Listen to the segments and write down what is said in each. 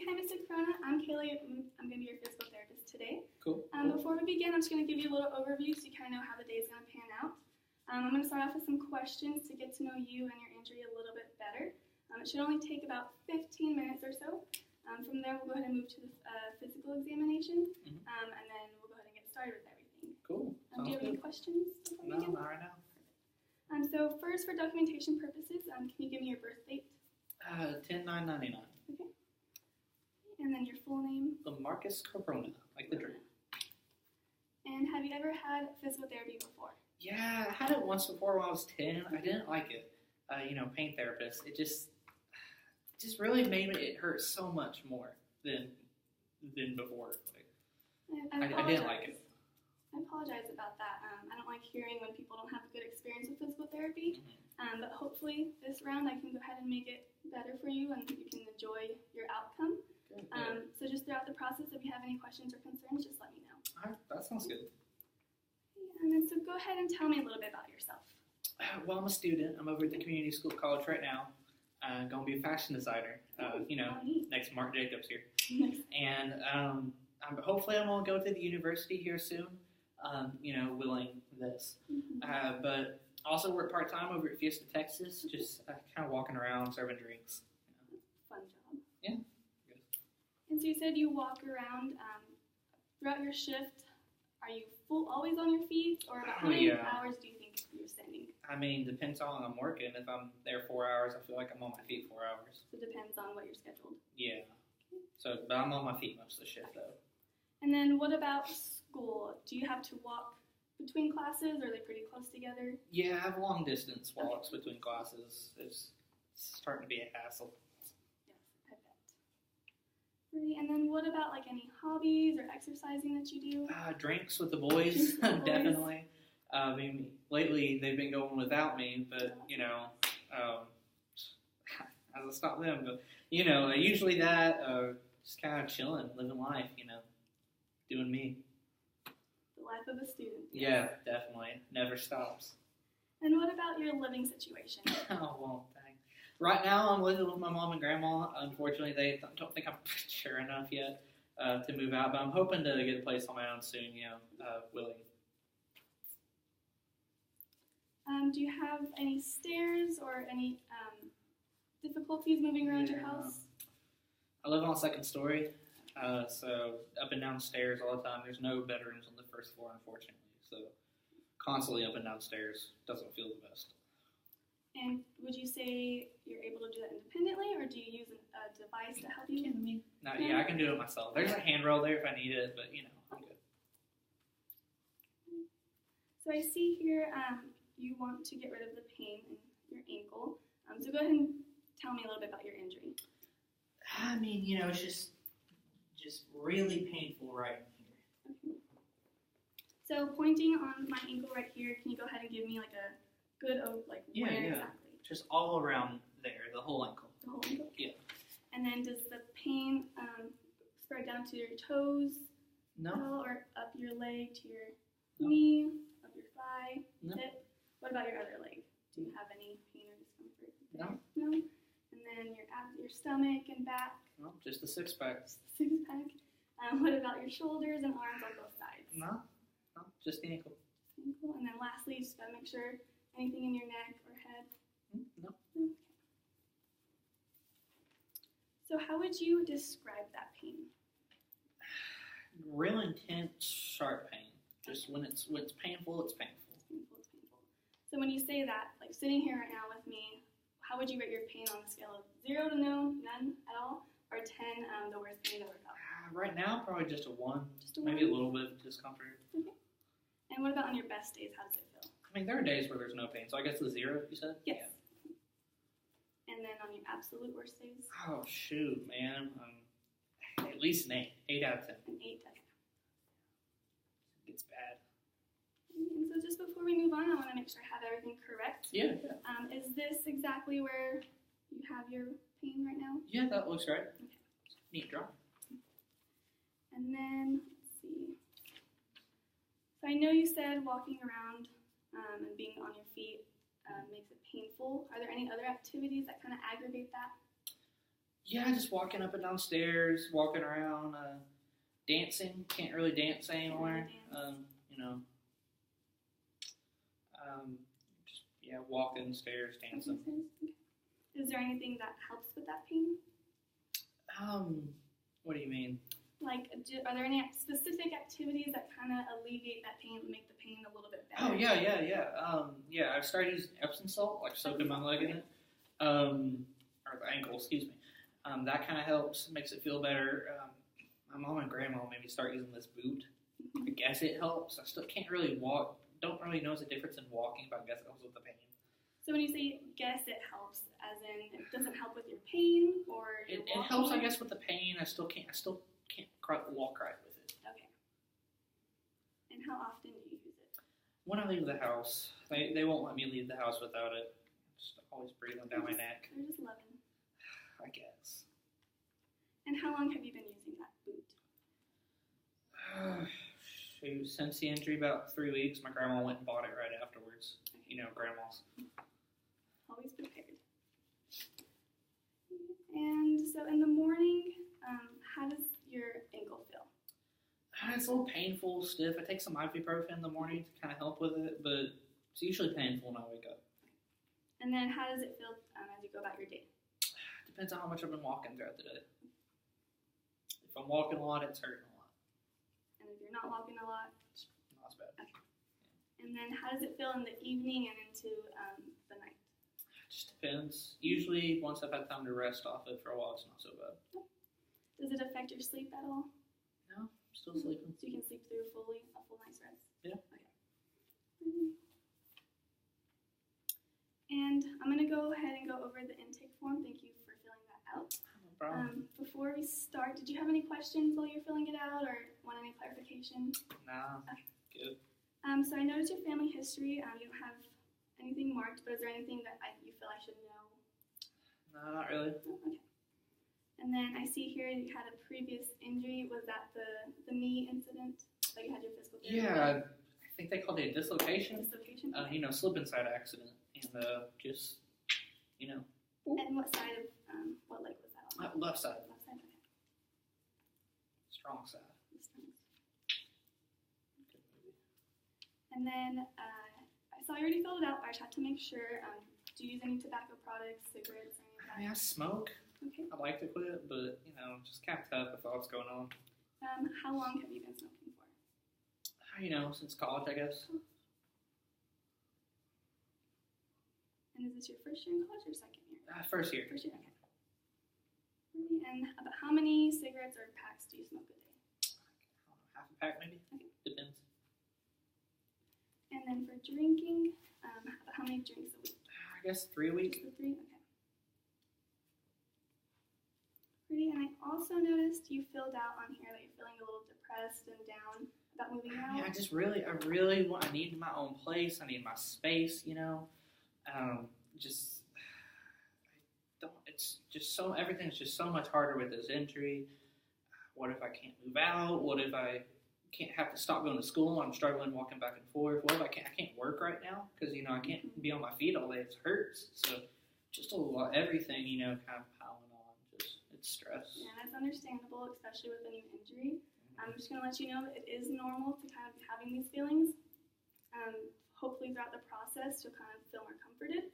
Hi, Mr. Corona. I'm Kayla. I'm going to be your physical therapist today. Cool. Before we begin, I'm just going to give you a little overview so you kind of know how the day is going to pan out. I'm going to start off with some questions to get to know you and your injury a little bit better. It should only take about 15 minutes or so. From there, we'll go ahead and move to the physical examination, and then we'll go ahead and get started with everything. Cool. Do you have any questions before we No, begin? not right now. So first, for documentation purposes, can you give me your birth date? 10/9/99. Okay. And then your full name? Marcus Corona, like the drink. And have you ever had physical therapy before? Yeah, I had it once before when I was 10. I didn't like it. Pain therapist. It just really made it hurt so much more than before. I didn't like it. I apologize about that. I don't like hearing when people don't have a good experience with physical therapy. But hopefully this round I can go ahead and make it better for you and you can enjoy your outcome. Good. So just throughout the process, if you have any questions or concerns, just let me know. All right, that sounds good. And then so go ahead and tell me a little bit about yourself. Well, I'm a student. I'm over at the community school college right now. Going to be a fashion designer. Next Mark Jacobs here. And hopefully I'm going to go to the university here soon. Willing this. But also work part-time over at Fiesta, Texas, just kind of walking around, serving drinks. Fun job. Yeah. Good. And so you said you walk around throughout your shift. Are you always on your feet, or about how many hours do you think you're standing? I mean, depends on how I'm working. If I'm there 4 hours, I feel like I'm on my feet 4 hours. So it depends on what you're scheduled. Yeah. But I'm on my feet most of the shift, though. And then what about school? Do you have to walk between classes, or are they pretty close together? Yeah, I have long distance walks between classes. It's starting to be a hassle. Yes, I bet. Right, and then what about like any hobbies or exercising that you do? Drinks with the boys, definitely. I mean, lately they've been going without me, but hasn't stopped them. But usually that, just kind of chilling, living life, doing me. The life of a student. Yeah, definitely. Never stops. And what about your living situation? Oh, well, dang. Right now, I'm living with my mom and grandma. Unfortunately, they don't think I'm mature enough yet to move out, but I'm hoping to get a place on my own soon, willing. Do you have any stairs or any difficulties moving around your house? I live on a second story, so up and down stairs all the time. There's no bedrooms on the first floor, unfortunately, so constantly up and down stairs doesn't feel the best. And would you say you're able to do that independently, or do you use a device to help you? No, yeah, I can do it myself. There's a handrail there if I need it, but I'm good. So I see here you want to get rid of the pain in your ankle. So go ahead and tell me a little bit about your injury. I mean, it's just really painful right here. Okay. So pointing on my ankle right here, can you go ahead and give me like a good where exactly? Just all around there, the whole ankle. The whole ankle? Yeah. And then does the pain spread down to your toes? No. Or up your leg to your knee, up your thigh, No. hip? What about your other leg? Do you have any pain or discomfort there? No. No? And then your stomach and back? No, just the six-pack. Six-pack. What about your shoulders and arms on both sides? No, just the ankle. Ankle. And then lastly, you just got to make sure anything in your neck or head? No. Okay. So how would you describe that pain? Real intense, sharp pain. Just when it's painful, it's painful. It's painful. So when you say that, like sitting here right now with me, how would you rate your pain on a scale of 0 to no, none at all, or 10, the worst pain you've ever felt? Right now, probably just a 1. Just a 1? Maybe a little bit of discomfort. Okay. And what about on your best days? How does it feel? I mean, there are days where there's no pain, so I guess the 0, you said? Yes. Yeah. And then on your absolute worst days? Oh, shoot, man. At least an 8. 8 out of 10. An 8, okay. It's bad. And so just before we move on, I want to make sure I have everything correct. Yeah. Is this exactly where you have your pain right now? Yeah, that looks right. Okay. Neat drawing. And then, let's see. So I know you said walking around and being on your feet makes it painful. Are there any other activities that kind of aggravate that? Yeah, just walking up and down stairs, walking around, dancing. Can't really dance anymore. You know, just walking stairs, dancing. Is there anything that helps with that pain? What do you mean? Like, are there any specific activities that kind of alleviate that pain, make the pain a little bit better? Oh yeah. I've started using Epsom salt, like soaking my leg in it, or the ankle, excuse me. That kind of helps, makes it feel better. My mom and grandma made me start using this boot. I guess it helps. I still can't really walk. Don't really know the difference in walking, but I guess it helps with the pain. So when you say guess it helps, as in it doesn't help with your pain, or it helps, I guess, with the pain. I still can't walk right with it. Okay. And how often do you use it? When I leave the house, they won't let me leave the house without it. Just always breathing down my neck. They're just loving. I guess. And how long have you been using that boot? Since the injury, about 3 weeks. My grandma went and bought it right afterwards. Okay. You know, grandmas. Always prepared. And so in the morning, how does your ankle feel? It's a little painful, stiff. I take some ibuprofen in the morning to kind of help with it, but it's usually painful when I wake up. And then how does it feel as you go about your day? Depends on how much I've been walking throughout the day. If I'm walking a lot, it's hurting a lot. And if you're not walking a lot? It's not as bad. Okay. And then how does it feel in the evening and into the night? It just depends. Usually, once I've had time to rest off it for a while, it's not so bad. Does it affect your sleep at all? No, I'm still sleeping. So you can sleep through a full night's rest? Yeah. Okay. And I'm going to go ahead and go over the intake form. Thank you for filling that out. No problem. Before we start, did you have any questions while you're filling it out or want any clarification? Nah, okay. Good. So I noticed your family history. You don't have anything marked, but is there anything that you feel I should know? No, not really. Oh, okay. And then I see here you had a previous injury. Was that the knee incident that you had your physical therapy? Yeah, I think they called it a dislocation. Dislocation? Slip and slide accident. And just, And what side of, what leg was that on? Left side. Left side, okay. Strong side. And then I saw you already filled it out, but I just had to make sure. Do you use any tobacco products, cigarettes, or anything like that? I mean, I smoke. Okay. I'd like to quit, but, just kind of tough with all that's going on. How long have you been smoking for? Since college, I guess. And is this your first year in college or second year? First year. First year, okay. And about how many cigarettes or packs do you smoke a day? I don't know, half a pack maybe? Okay. Depends. And then for drinking, about how many drinks a week? I guess 3 a week. Just the 3? Okay. Pretty. And I also noticed you filled out on here that you're feeling a little depressed and down about moving out. Yeah, I really want, I need my own place. I need my space, everything's just so much harder with this injury. What if I can't move out? What if I can't have to stop going to school? I'm struggling walking back and forth. What if I can't work right now? Because, I can't be on my feet all day. It hurts. So just a lot, everything, kind of piling on. It's stress. Yeah, that's understandable, especially with a new injury. I'm just going to let you know that it is normal to kind of be having these feelings. Hopefully throughout the process you'll kind of feel more comforted.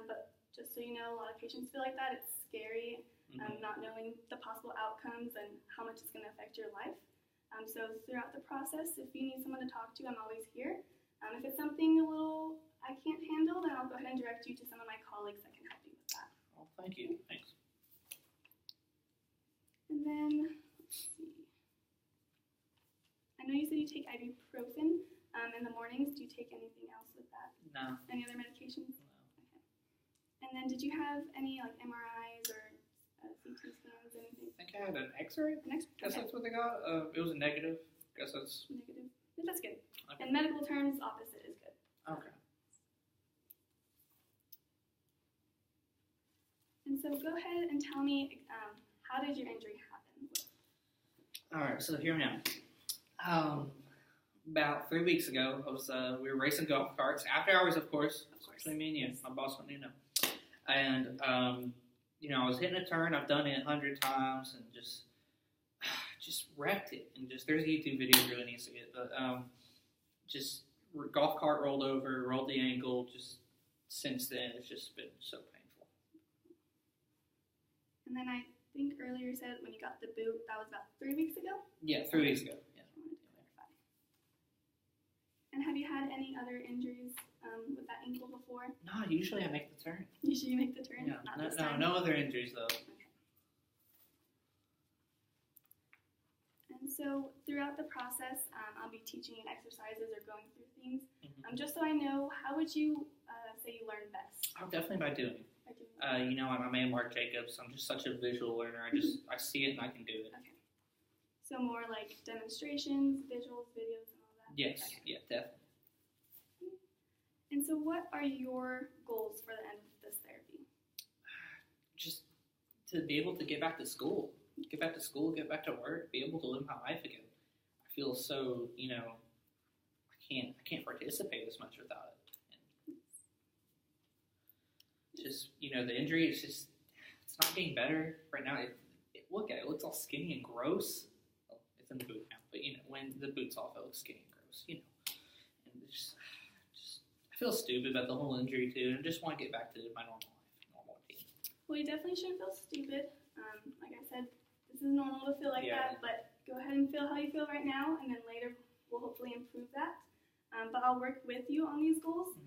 But just so you know, a lot of patients feel like that. It's scary not knowing the possible outcomes and how much it's going to affect your life. So throughout the process, if you need someone to talk to, I'm always here. If it's something a little I can't handle, then I'll go ahead and direct you to some of my colleagues that can help you with that. Oh, thank you. Thanks. And then, let's see. I know you said you take ibuprofen in the mornings. Do you take anything else with that? No. Any other medications? No. Okay. And then did you have any MRIs or CT scans, anything? I think I had an X-ray. An X-ray? Guess that's what they got. It was a negative. Guess that's... Negative. Yeah, that's good. Okay. In medical terms, opposite is good. Okay. And so go ahead and tell me, how did your injury happen? All right, so hear me out. About 3 weeks ago, we were racing golf carts after hours, of course. Of course. Between me and you, my boss wouldn't even know. And I was hitting a turn. I've done it 100 times and just wrecked it. And there's a YouTube video really needs to get, but just golf cart rolled over, rolled the ankle. Just since then, it's just been so painful. And then I think earlier you said when you got the boot, that was about 3 weeks ago? Yeah, 3 weeks ago. Yeah. And have you had any other injuries with that ankle before? No, usually I make the turn. Usually you make the turn? Yeah, no other injuries though. Okay. And so throughout the process, I'll be teaching you exercises or going through things. Mm-hmm. Just so I know, how would you say you learn best? Oh, definitely by doing. I'm a Mark Jacobs. I'm just such a visual learner. I see it and I can do it. Okay. So more like demonstrations, visuals, videos, and all that? Yes. Okay. Yeah, definitely. And so what are your goals for the end of this therapy? Just to be able to get back to school, get back to work, be able to live my life again. I feel so, I can't participate as much without it. And just, the injury is it's not getting better right now. Look at it, it looks all skinny and gross. Well, it's in the boot now, but when the boot's off, it looks skinny and gross, And it's just I feel stupid about the whole injury too, and I just want to get back to my normal routine. Well, you definitely shouldn't feel stupid. Like I said, this is normal to feel like that, but go ahead and feel how you feel right now, and then later we'll hopefully improve that. But I'll work with you on these goals.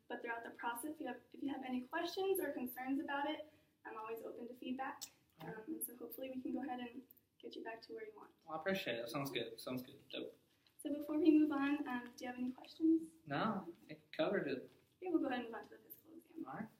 But throughout the process, if you have any questions or concerns about it, I'm always open to feedback. And so hopefully we can go ahead and get you back to where you want. Well, I appreciate it. Sounds good. Dope. So before we move on, do you have any questions? No, I covered it. Okay, we'll go ahead and move on to the physical exam. All right.